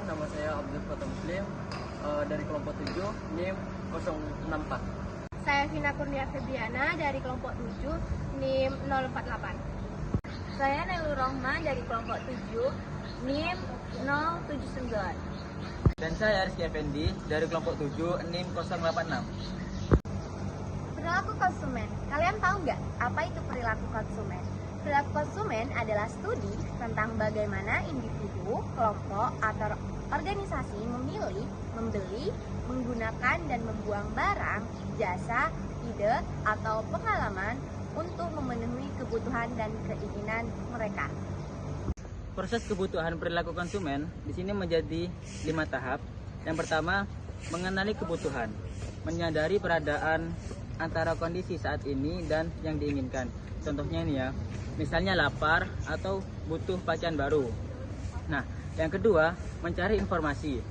nama saya Abdul Fatah Muslim dari kelompok 7, NIM 064. Saya Vina Kurnia Febriana dari kelompok 7, NIM 048. Saya Nailur Rohman dari kelompok 7, NIM 079. Dan saya Rizky Effendi dari kelompok 7, NIM 086. Perilaku konsumen. Kalian tahu nggak apa itu perilaku konsumen? Perilaku konsumen adalah studi tentang bagaimana individu, kelompok, atau organisasi memilih, membeli, menggunakan, dan membuang barang, jasa, ide, atau pengalaman untuk memenuhi kebutuhan dan keinginan mereka. Proses kebutuhan perilaku konsumen di sini menjadi 5 tahap. Yang pertama, mengenali kebutuhan, menyadari peradaan antara kondisi saat ini dan yang diinginkan. Contohnya ini ya, misalnya lapar atau butuh pakaian baru. Nah, yang kedua, mencari informasi.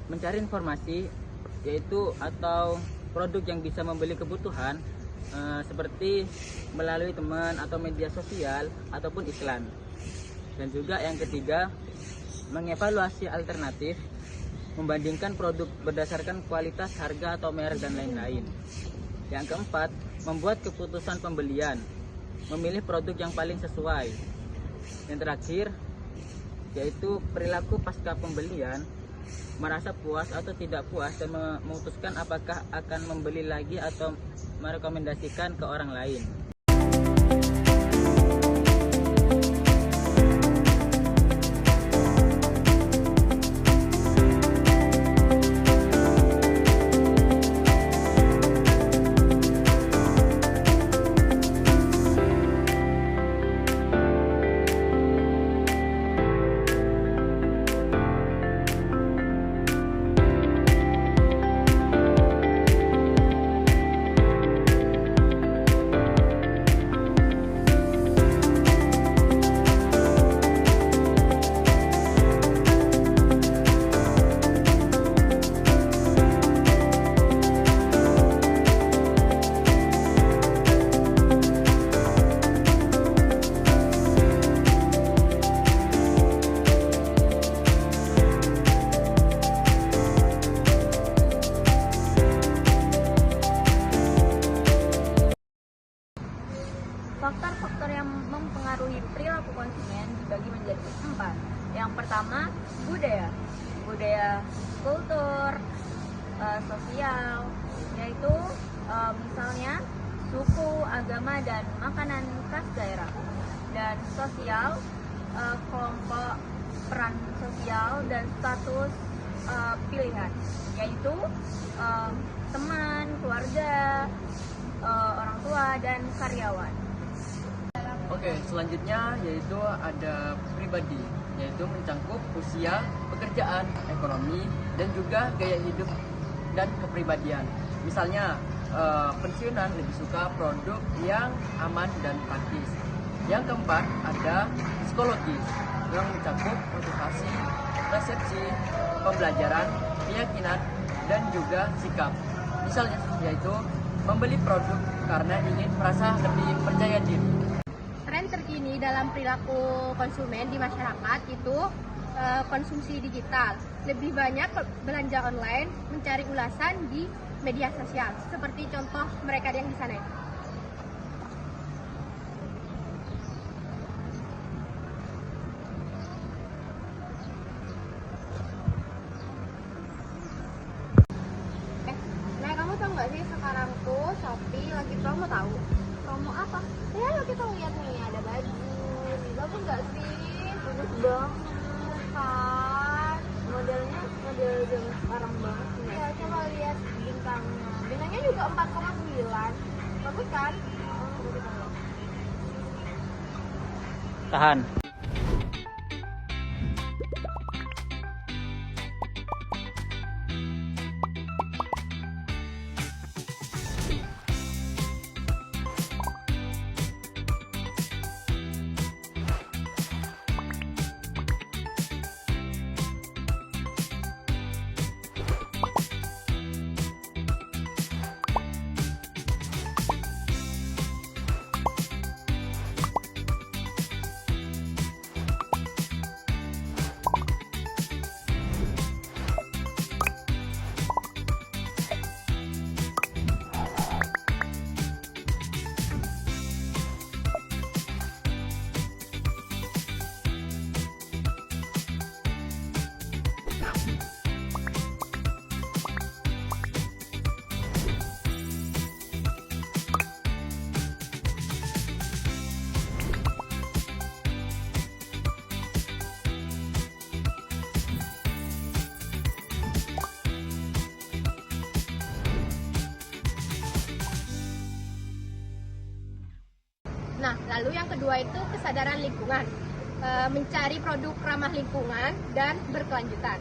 Mencari informasi yaitu atau produk yang bisa membeli kebutuhan seperti melalui teman atau media sosial ataupun iklan. Dan juga yang ketiga, mengevaluasi alternatif, membandingkan produk berdasarkan kualitas, harga atau merek dan lain-lain. Yang keempat, membuat keputusan pembelian, memilih produk yang paling sesuai. Yang terakhir, yaitu perilaku pasca pembelian, merasa puas atau tidak puas dan memutuskan apakah akan membeli lagi atau merekomendasikan ke orang lain. Faktor-faktor yang mempengaruhi perilaku konsumen dibagi menjadi 4. Yang pertama, budaya kultur, sosial, yaitu misalnya suku, agama, dan makanan khas daerah. Dan sosial, kelompok, peran sosial, dan status pilihan, yaitu teman, keluarga, orang tua, dan karyawan. Oke, selanjutnya yaitu ada pribadi, yaitu mencakup usia, pekerjaan, ekonomi, dan juga gaya hidup dan kepribadian. Misalnya, pensiunan lebih suka produk yang aman dan praktis. Yang keempat, ada psikologis, yang mencakup motivasi, persepsi, pembelajaran, keyakinan, dan juga sikap. Misalnya, yaitu membeli produk karena ingin merasa lebih percaya diri. Tren terkini dalam perilaku konsumen di masyarakat itu konsumsi digital. Lebih banyak belanja online, mencari ulasan di media sosial. Seperti contoh mereka yang di sana. Nah, kamu tahu nggak sih sekarang tuh Shopee lagi promo tahu? Promo apa? Ya, lo kita lihat nih ada baju. Bagus nggak sih? Bagus banget kan? Modelnya model zaman sekarang banget. Ya, coba lihat bintangnya. Bintangnya juga 4,9. Bagus kan? Tahan. Lalu yang kedua itu kesadaran lingkungan, mencari produk ramah lingkungan dan berkelanjutan.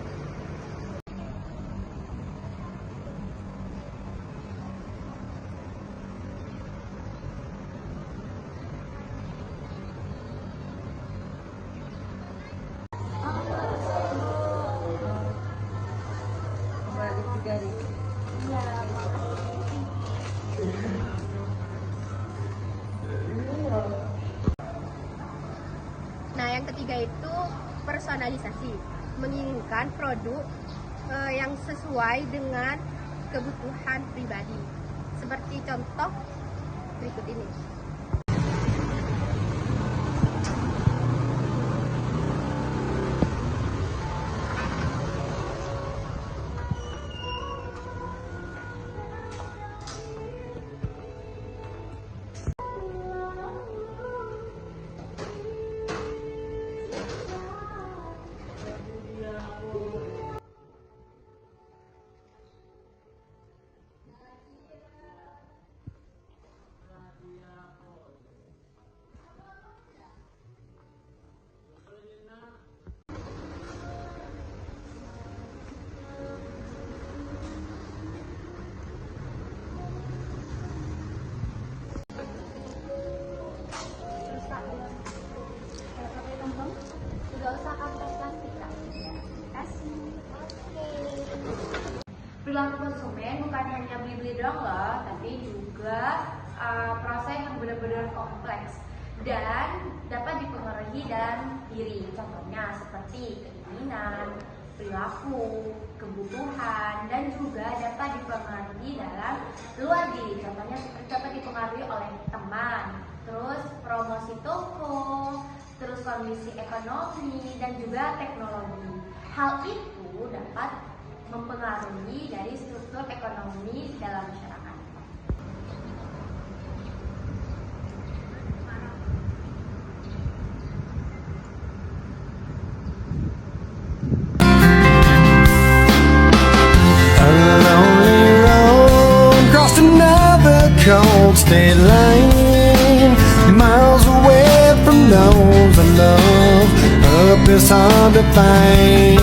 Nah, yang ketiga itu personalisasi, menginginkan produk yang sesuai dengan kebutuhan pribadi. Seperti contoh berikut ini. Perilaku konsumen bukan hanya beli-beli doang loh, tapi juga proses yang benar-benar kompleks dan dapat dipengaruhi dalam diri. Contohnya seperti keinginan, perilaku, kebutuhan, dan juga dapat dipengaruhi dalam luar diri. Contohnya seperti dapat dipengaruhi oleh teman, terus promosi toko, terus kondisi ekonomi, dan juga teknologi. Hal itu dapat mempengaruhi dari struktur ekonomi dalam masyarakat. A lonely road crossed another cold state line, miles away from those I love. Up is hard to find.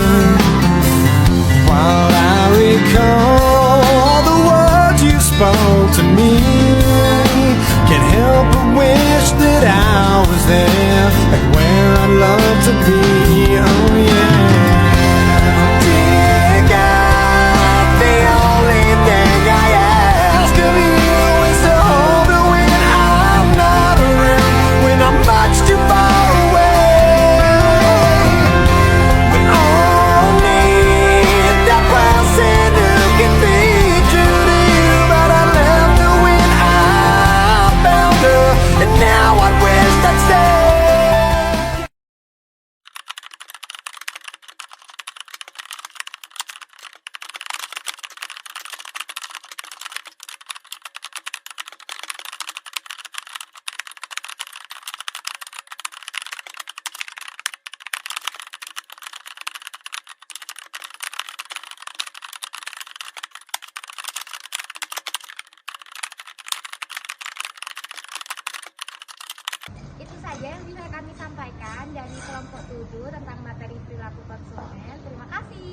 While I recall all the words you spoke to me, can't help but wish that I was there, like where I'd love to be. Oh yeah. Dear God, the only thing I ask of you is to hold me when I'm not around, when I'm much too far away. We all need that person who can be true to you, but I left her when I found her, and now I wish I'd stay. Itu saja yang bisa kami sampaikan dari kelompok 7 tentang materi perilaku konsumen. Terima kasih.